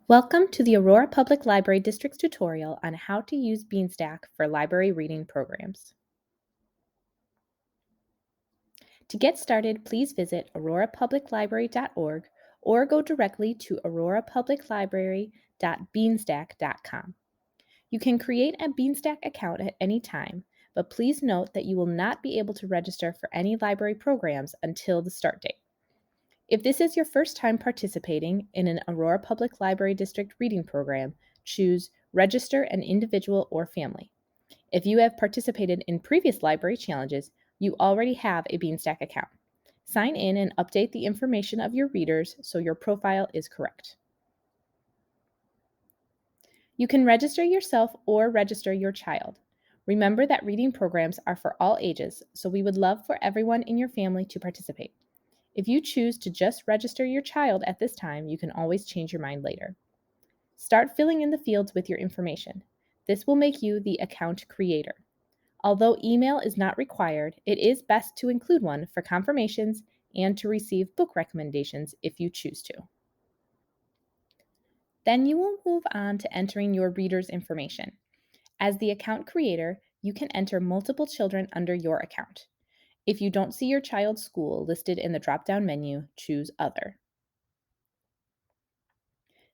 Welcome to the Aurora Public Library District's tutorial on how to use Beanstack for library reading programs. To get started, please visit aurorapubliclibrary.org or go directly to aurorapubliclibrary.beanstack.com. You can create a Beanstack account at any time, but please note that you will not be able to register for any library programs until the start date. If this is your first time participating in an Aurora Public Library District reading program, choose Register an Individual or Family. If you have participated in previous library challenges, you already have a Beanstack account. Sign in and update the information of your readers so your profile is correct. You can register yourself or register your child. Remember that reading programs are for all ages, so we would love for everyone in your family to participate. If you choose to just register your child at this time, you can always change your mind later. Start filling in the fields with your information. This will make you the account creator. Although email is not required, it is best to include one for confirmations and to receive book recommendations if you choose to. Then you will move on to entering your reader's information. As the account creator, you can enter multiple children under your account. If you don't see your child's school listed in the drop-down menu, choose Other.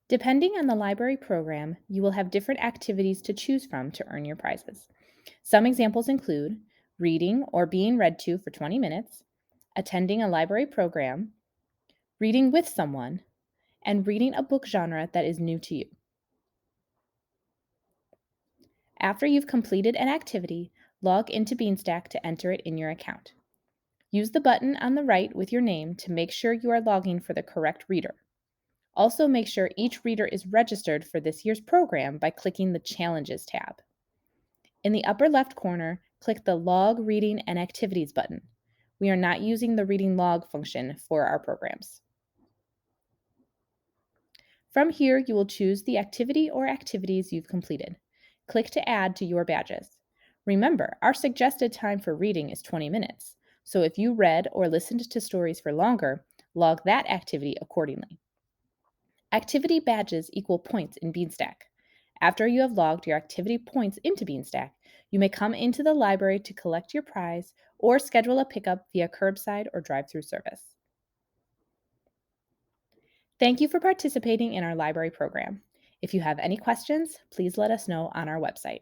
Depending on the library program, you will have different activities to choose from to earn your prizes. Some examples include reading or being read to for 20 minutes, attending a library program, reading with someone, and reading a book genre that is new to you. After you've completed an activity, log into Beanstack to enter it in your account. Use the button on the right with your name to make sure you are logging for the correct reader. Also, make sure each reader is registered for this year's program by clicking the Challenges tab. In the upper left corner, click the Log Reading and Activities button. We are not using the reading log function for our programs. From here, you will choose the activity or activities you've completed. Click to add to your badges. Remember, our suggested time for reading is 20 minutes, so if you read or listened to stories for longer, log that activity accordingly. Activity badges equal points in Beanstack. After you have logged your activity points into Beanstack, you may come into the library to collect your prize or schedule a pickup via curbside or drive-through service. Thank you for participating in our library program. If you have any questions, please let us know on our website.